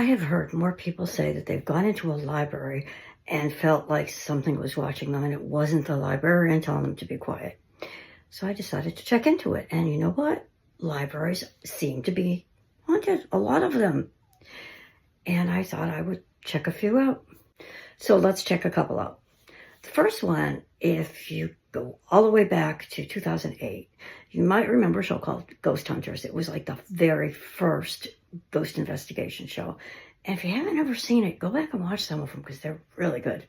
I have heard more people say that they've gone into a library and felt like something was watching them and it wasn't the librarian telling them to be quiet. So I decided to check into it. And you know what? Libraries seem to be haunted, a lot of them. And I thought I would check a few out. So let's check a couple out. The first one, if you go all the way back to 2008, you might remember a show called Ghost Hunters. It was like the very first ghost investigation show. And if you haven't ever seen it, go back and watch some of them because they're really good.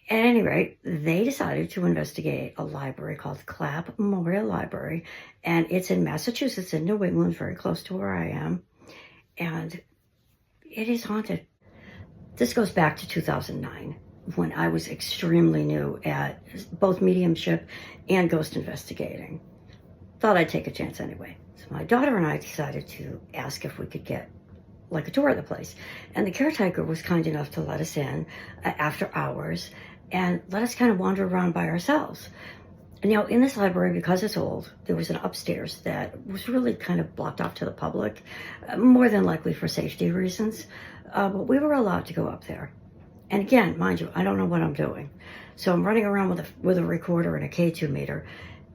At any rate, they decided to investigate a library called Clapp Memorial Library, and it's in Massachusetts, in New England, very close to where I am, and it is haunted. This goes back to 2009, when I was extremely new at both mediumship and ghost investigating. Thought I'd take a chance anyway. So my daughter and I decided to ask if we could get like a tour of the place. And the caretaker was kind enough to let us in after hours and let us kind of wander around by ourselves. And in this library, because it's old, there was an upstairs that was really kind of blocked off to the public, more than likely for safety reasons. But we were allowed to go up there. And again, mind you, I don't know what I'm doing. So I'm running around with a recorder and a K2 meter.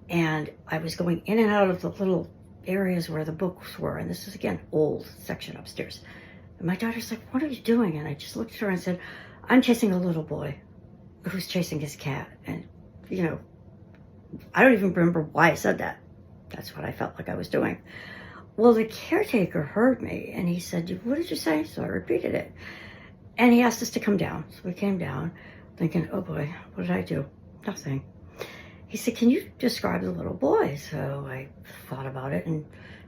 And I was going in and out of the little areas where the books were. And this is, again, old section upstairs. And my daughter's like, "What are you doing?" And I just looked at her and said, "I'm chasing a little boy who's chasing his cat." And, I don't even remember why I said that. That's what I felt like I was doing. Well, the caretaker heard me and he said, "What did you say?" So I repeated it. And he asked us to come down. So we came down thinking, "Oh boy, what did I do?" Nothing. He said, "Can you describe the little boy?" So I thought about it and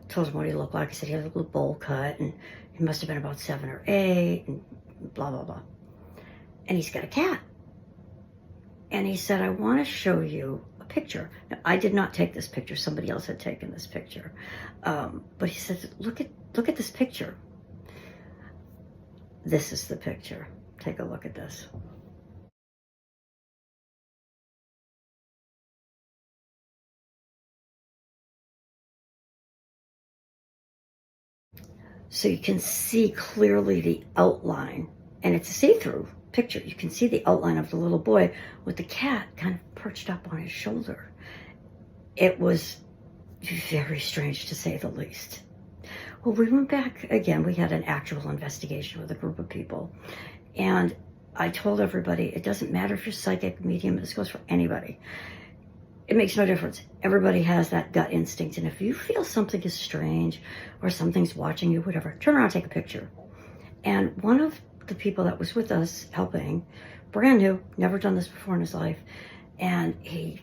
told him what he looked like. I said he had a little bowl cut and he must have been about 7 or 8 and blah, blah, blah. And he's got a cat. And he said, "I want to show you a picture." Now, I did not take this picture. Somebody else had taken this picture. But he said, look at this picture. This is the picture. Take a look at this. So you can see clearly the outline, and it's a see-through picture. You can see the outline of the little boy with the cat kind of perched up on his shoulder. It was very strange, to say the least. Well, we went back again. We had an actual investigation with a group of people. And I told everybody, it doesn't matter if you're psychic, medium, this goes for anybody. It makes no difference. Everybody has that gut instinct. And if you feel something is strange or something's watching you, whatever, turn around, take a picture. And one of the people that was with us helping, brand new, never done this before in his life, and he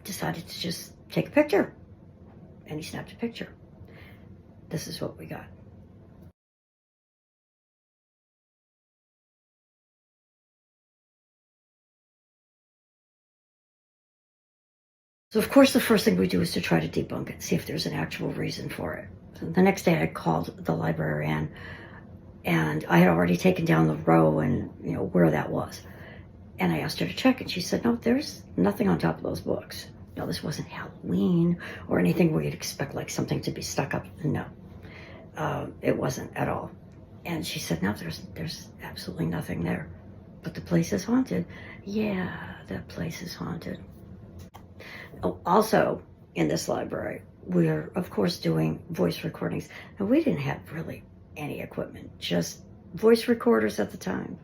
decided to just take a picture. And he snapped a picture. This is what we got. So of course the first thing we do is to try to debunk it, see if there's an actual reason for it. So the next day I called the librarian and I had already taken down the row and where that was. And I asked her to check and she said, "No, there's nothing on top of those books." No, this wasn't Halloween or anything where you'd expect like something to be stuck up. No, it wasn't at all. And she said, "No, there's absolutely nothing there. But the place is haunted." Yeah, that place is haunted. Oh, also, in this library, we're, of course, doing voice recordings. And we didn't have really any equipment, just voice recorders at the time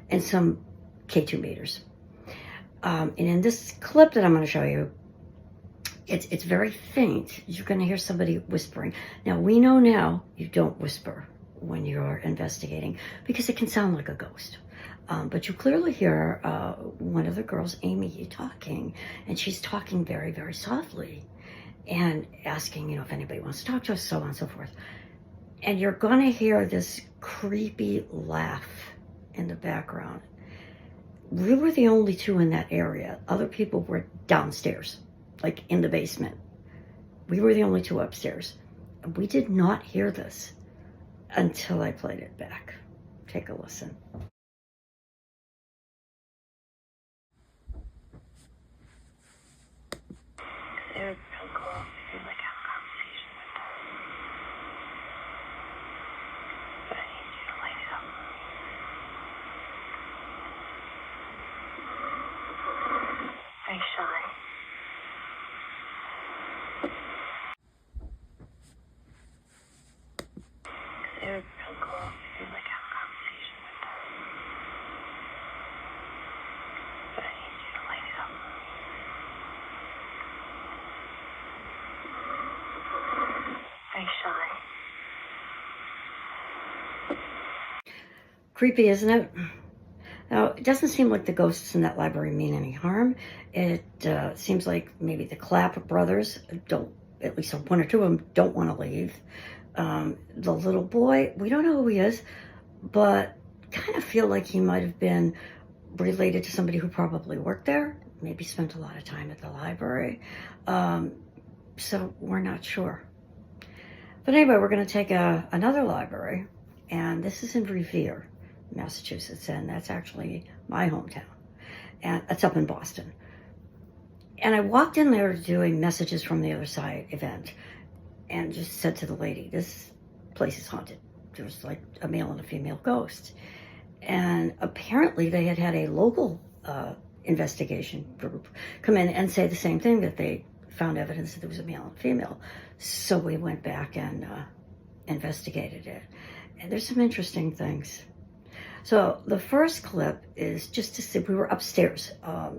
and some K2 meters. And in this clip that I'm going to show you, it's very faint. You're going to hear somebody whispering. Now, we know now you don't whisper when you're investigating because it can sound like a ghost. But you clearly hear one of the girls, Amy, talking, and she's talking very, very softly and asking, if anybody wants to talk to us, so on and so forth. And you're going to hear this creepy laugh in the background. We were the only two in that area. Other people were downstairs, like in the basement. We were the only two upstairs. We did not hear this until I played it back. Take a listen. It was so cool to have a conversation with them. But I need you to light it up. Creepy, isn't it? Now, it doesn't seem like the ghosts in that library mean any harm. It seems like maybe the Clapp brothers don't, at least one or two of them, don't want to leave. The little boy, we don't know who he is, but kind of feel like he might have been related to somebody who probably worked there, maybe spent a lot of time at the library. So we're not sure. But anyway, we're going to take another library, and this is in Revere, Massachusetts, and that's actually my hometown. And it's up in Boston. And I walked in there to do a Messages from the Other Side event and just said to the lady, this place is haunted. There was like a male and a female ghost. And apparently they had a local investigation group come in and say the same thing, that they found evidence that there was a male and female. So we went back and investigated it. And there's some interesting things. So the first clip is just to see, we were upstairs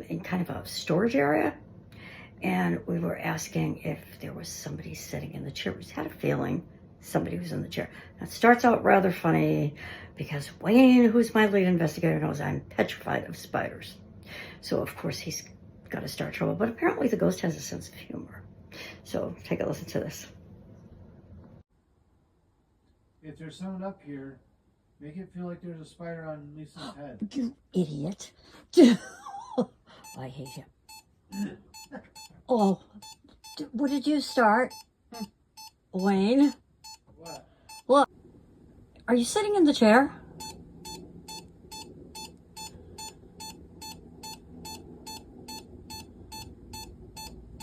in kind of a storage area, and we were asking if there was somebody sitting in the chair. We just had a feeling somebody was in the chair. Now, it starts out rather funny because Wayne, who's my lead investigator, knows I'm petrified of spiders. So of course he's got to start trouble, but apparently the ghost has a sense of humor. So take a listen to this. If there's someone up here, make it feel like there's a spider on Lisa's head. You idiot. I hate him. Oh, what did you start? Wayne? What? Look, are you sitting in the chair?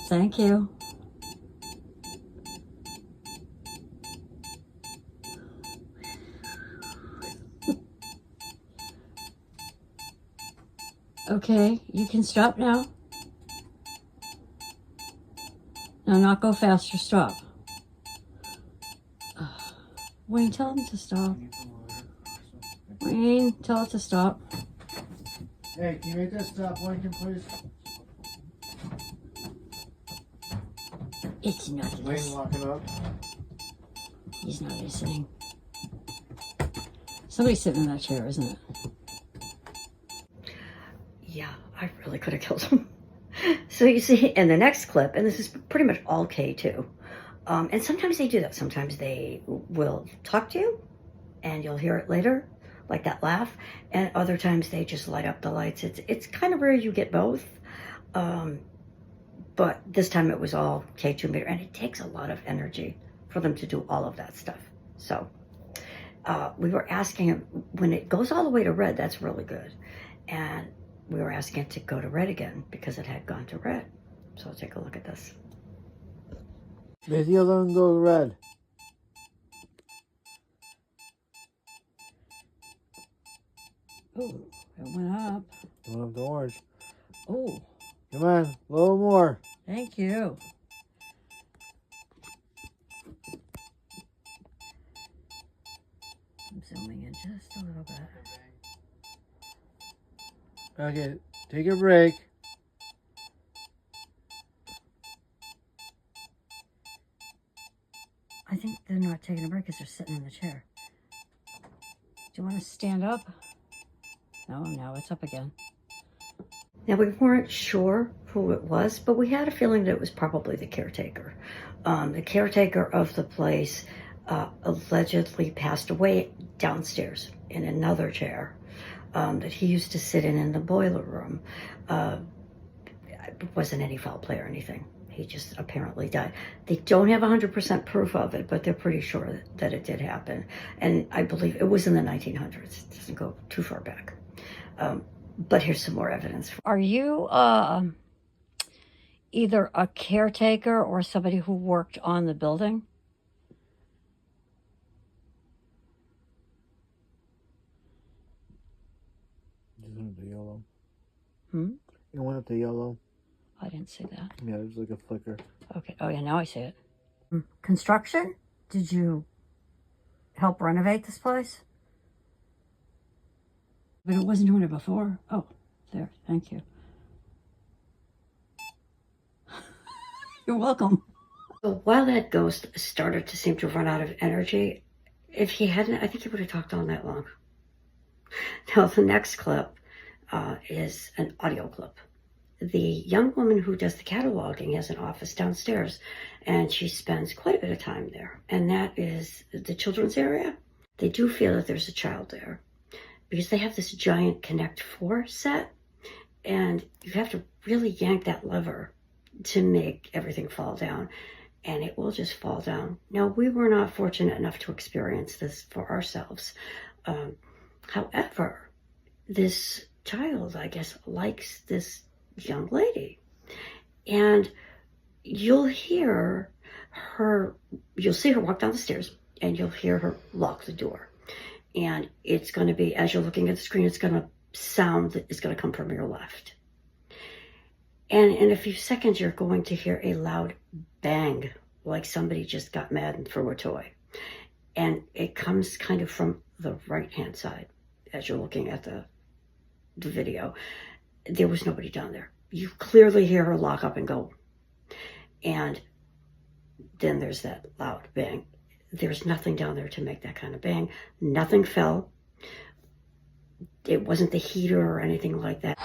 Thank you. Okay, you can stop now. No, not go faster, stop. Wayne, tell him to stop. Wayne, tell it to stop. Hey, can you make that stop blinking, please? It's not Wayne, listening. lock it up. He's not listening. Somebody's sitting in that chair, isn't it? Yeah, I really could have killed him. So you see in the next clip, and this is pretty much all K2, and sometimes they do that. Sometimes they will talk to you, and you'll hear it later, like that laugh, and other times they just light up the lights. It's kind of rare you get both, but this time it was all K2 meter, and it takes a lot of energy for them to do all of that stuff. So we were asking him, when it goes all the way to red, that's really good, and we were asking it to go to red again because it had gone to red. So take a look at this. Make the other one go red. Oh, it went up. One of the orange. Oh, Come on, a little more. thank you. I'm zooming in just a little bit. Okay, take a break. I think they're not taking a break because they're sitting in the chair. Do you want to stand up? No, now it's up again. Now, we weren't sure who it was, but we had a feeling that it was probably the caretaker. The caretaker of the place allegedly passed away downstairs in another chair that he used to sit in the boiler room. It wasn't any foul play or anything. He just apparently died. They don't have 100% proof of it, but they're pretty sure that it did happen. And I believe it was in the 1900s. It doesn't go too far back. But here's some more evidence. Are you either a caretaker or somebody who worked on the building? You went up to yellow. Hmm? You went up to yellow. I didn't see that. Yeah, there's like a flicker. Okay. Oh, yeah, now I see it. Construction? Did you help renovate this place? But it wasn't doing it before. Oh, there. Thank you. You're welcome. So while that ghost started to seem to run out of energy, if he hadn't, I think he would have talked all night long. Now, the next clip is an audio clip. The young woman who does the cataloging has an office downstairs, and she spends quite a bit of time there. And that is the children's area. They do feel that there's a child there because they have this giant Connect 4 set, and you have to really yank that lever to make everything fall down, and it will just fall down. Now, we were not fortunate enough to experience this for ourselves. However, this child, I guess, likes this young lady, and you'll see her walk down the stairs, and you'll hear her lock the door, and it's going to be, as you're looking at the screen, it's going to sound that is going to come from your left, and in a few seconds you're going to hear a loud bang, like somebody just got mad and threw a toy, and it comes kind of from the right hand side. As you're looking at the video, there was nobody down there. You clearly hear her lock up and go. And then there's that loud bang. There's nothing down there to make that kind of bang. Nothing fell. It wasn't the heater or anything like that.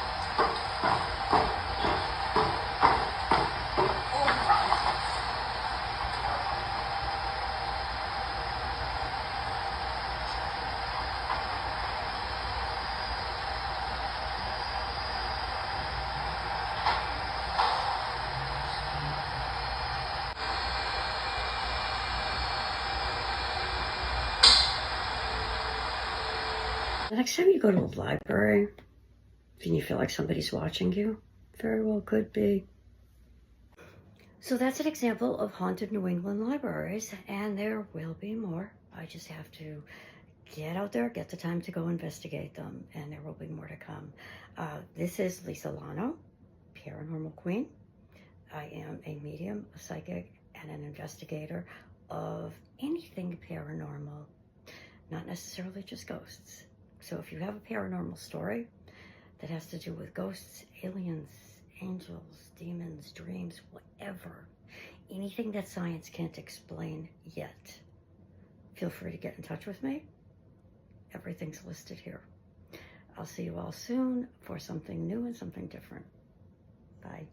The next time you go to a library and you feel like somebody's watching you, very well could be. So that's an example of haunted New England libraries, and there will be more. I just have to get out there, get the time to go investigate them, and there will be more to come. This is Lisa Lano, Paranormal Queen. I am a medium, a psychic, and an investigator of anything paranormal, not necessarily just ghosts. So if you have a paranormal story that has to do with ghosts, aliens, angels, demons, dreams, whatever, anything that science can't explain yet, feel free to get in touch with me. Everything's listed here. I'll see you all soon for something new and something different. Bye.